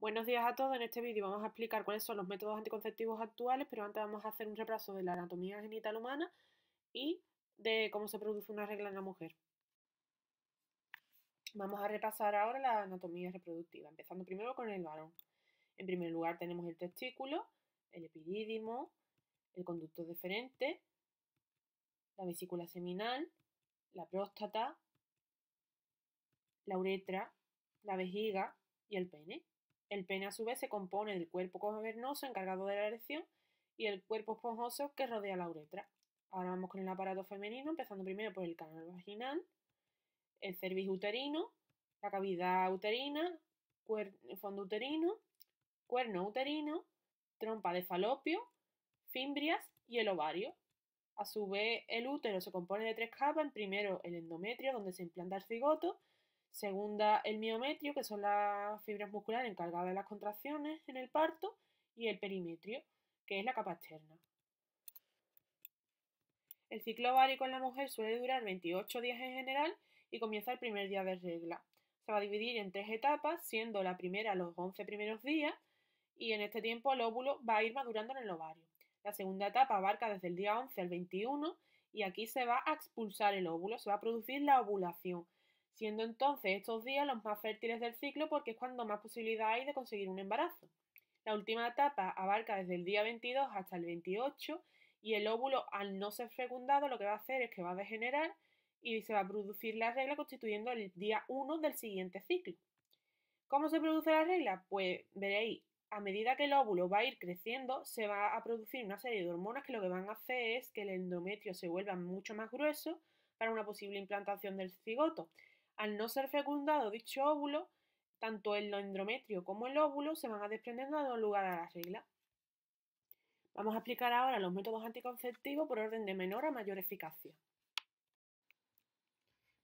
Buenos días a todos. En este vídeo vamos a explicar cuáles son los métodos anticonceptivos actuales, pero antes vamos a hacer un repaso de la anatomía genital humana y de cómo se produce una regla en la mujer. Vamos a repasar ahora la anatomía reproductiva, empezando primero con el varón. En primer lugar tenemos el testículo, el epidídimo, el conducto deferente, la vesícula seminal, la próstata, la uretra, la vejiga y el pene. El pene a su vez se compone del cuerpo cavernoso encargado de la erección y el cuerpo esponjoso que rodea la uretra. Ahora vamos con el aparato femenino, empezando primero por el canal vaginal, el cervix uterino, la cavidad uterina, fondo uterino, cuerno uterino, trompa de falopio, fimbrias y el ovario. A su vez, el útero se compone de tres capas. Primero, el endometrio, donde se implanta el cigoto. Segunda, el miometrio, que son las fibras musculares encargadas de las contracciones en el parto. Y el perimetrio, que es la capa externa. El ciclo ovárico en la mujer suele durar 28 días en general y comienza el primer día de regla. Se va a dividir en tres etapas, siendo la primera los 11 primeros días, y en este tiempo el óvulo va a ir madurando en el ovario. La segunda etapa abarca desde el día 11 al 21 y aquí se va a expulsar el óvulo, se va a producir la ovulación, siendo entonces estos días los más fértiles del ciclo porque es cuando más posibilidad hay de conseguir un embarazo. La última etapa abarca desde el día 22 hasta el 28 y el óvulo, al no ser fecundado, lo que va a hacer es que va a degenerar y se va a producir la regla constituyendo el día 1 del siguiente ciclo. ¿Cómo se produce la regla? Pues veréis, a medida que el óvulo va a ir creciendo, se va a producir una serie de hormonas que lo que van a hacer es que el endometrio se vuelva mucho más grueso para una posible implantación del cigoto. Al no ser fecundado dicho óvulo, tanto el endometrio como el óvulo se van a desprender dando lugar a la regla. Vamos a explicar ahora los métodos anticonceptivos por orden de menor a mayor eficacia.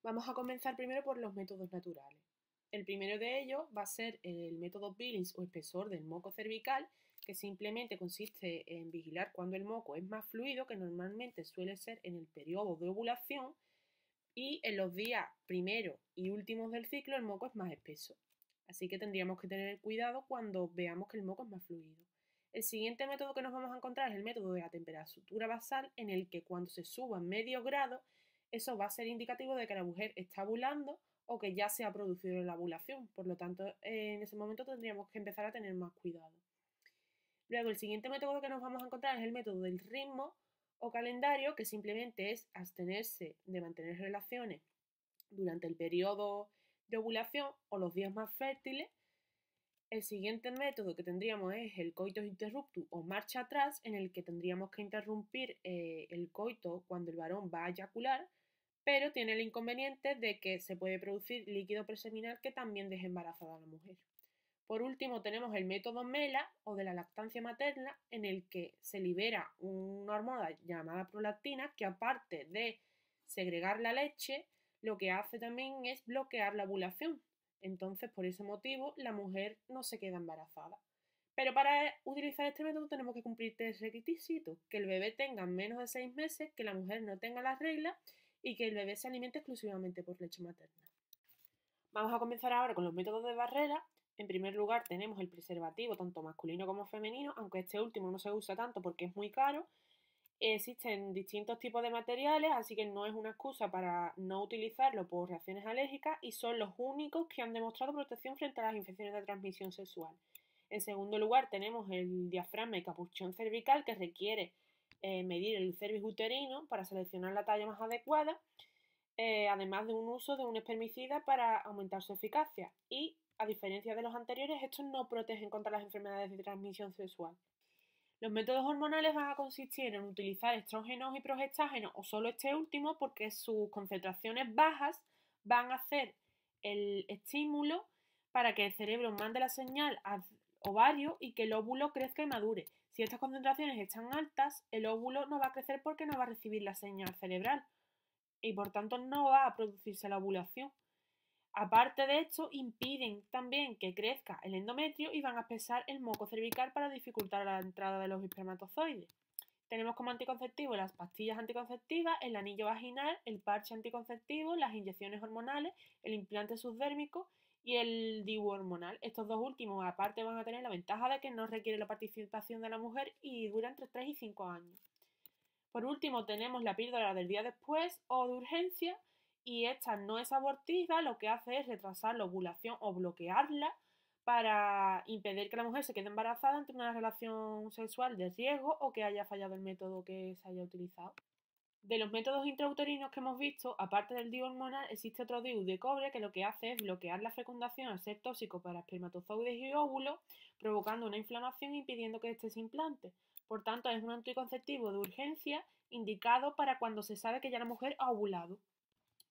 Vamos a comenzar primero por los métodos naturales. El primero de ellos va a ser el método Billings o espesor del moco cervical, que simplemente consiste en vigilar cuando el moco es más fluido, que normalmente suele ser en el periodo de ovulación, y en los días primero y últimos del ciclo el moco es más espeso. Así que tendríamos que tener cuidado cuando veamos que el moco es más fluido. El siguiente método que nos vamos a encontrar es el método de la temperatura basal, en el que cuando se suba medio grado, eso va a ser indicativo de que la mujer está ovulando o que ya se ha producido la ovulación. Por lo tanto, en ese momento tendríamos que empezar a tener más cuidado. Luego, el siguiente método que nos vamos a encontrar es el método del ritmo o calendario, que simplemente es abstenerse de mantener relaciones durante el periodo de ovulación o los días más fértiles. El siguiente método que tendríamos es el coitus interruptus o marcha atrás, en el que tendríamos que interrumpir el coito cuando el varón va a eyacular, pero tiene el inconveniente de que se puede producir líquido preseminal que también deje embarazada a la mujer. Por último, tenemos el método MELA o de la lactancia materna, en el que se libera una hormona llamada prolactina que, aparte de segregar la leche, lo que hace también es bloquear la ovulación. Entonces, por ese motivo, la mujer no se queda embarazada. Pero para utilizar este método tenemos que cumplir tres requisitos: que el bebé tenga menos de 6 meses, que la mujer no tenga las reglas y que el bebé se alimente exclusivamente por leche materna. Vamos a comenzar ahora con los métodos de barrera. En primer lugar tenemos el preservativo, tanto masculino como femenino, aunque este último no se usa tanto porque es muy caro. Existen distintos tipos de materiales, así que no es una excusa para no utilizarlo por reacciones alérgicas, y son los únicos que han demostrado protección frente a las infecciones de transmisión sexual. En segundo lugar tenemos el diafragma y capuchón cervical, que requiere medir el cervix uterino para seleccionar la talla más adecuada, además de un uso de un espermicida para aumentar su eficacia. Y, a diferencia de los anteriores, estos no protegen contra las enfermedades de transmisión sexual. Los métodos hormonales van a consistir en utilizar estrógenos y progestágenos, o solo este último, porque sus concentraciones bajas van a hacer el estímulo para que el cerebro mande la señal al ovario y que el óvulo crezca y madure. Si estas concentraciones están altas, el óvulo no va a crecer porque no va a recibir la señal cerebral y por tanto no va a producirse la ovulación. Aparte de esto, impiden también que crezca el endometrio y van a espesar el moco cervical para dificultar la entrada de los espermatozoides. Tenemos como anticonceptivo las pastillas anticonceptivas, el anillo vaginal, el parche anticonceptivo, las inyecciones hormonales, el implante subdérmico y el DIU hormonal. Estos dos últimos, aparte, van a tener la ventaja de que no requiere la participación de la mujer y duran entre 3 y 5 años. Por último, tenemos la píldora del día después o de urgencia, y esta no es abortiva, lo que hace es retrasar la ovulación o bloquearla para impedir que la mujer se quede embarazada ante una relación sexual de riesgo o que haya fallado el método que se haya utilizado. De los métodos intrauterinos que hemos visto, aparte del DIU hormonal, existe otro DIU de cobre que lo que hace es bloquear la fecundación al ser tóxico para espermatozoides y óvulos, provocando una inflamación e impidiendo que éste se implante. Por tanto, es un anticonceptivo de urgencia indicado para cuando se sabe que ya la mujer ha ovulado.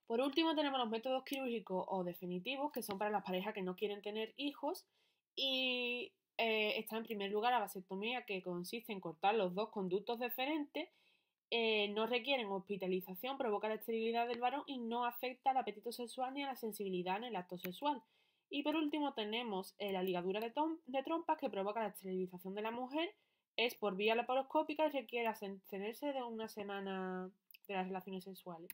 Por último, tenemos los métodos quirúrgicos o definitivos, que son para las parejas que no quieren tener hijos, y está en primer lugar la vasectomía, que consiste en cortar los dos conductos deferentes, no requieren hospitalización, provoca la esterilidad del varón y no afecta al apetito sexual ni a la sensibilidad en el acto sexual. Y por último tenemos la ligadura de trompas, que provoca la esterilización de la mujer, es por vía laparoscópica y requiere abstenerse de una semana de las relaciones sexuales.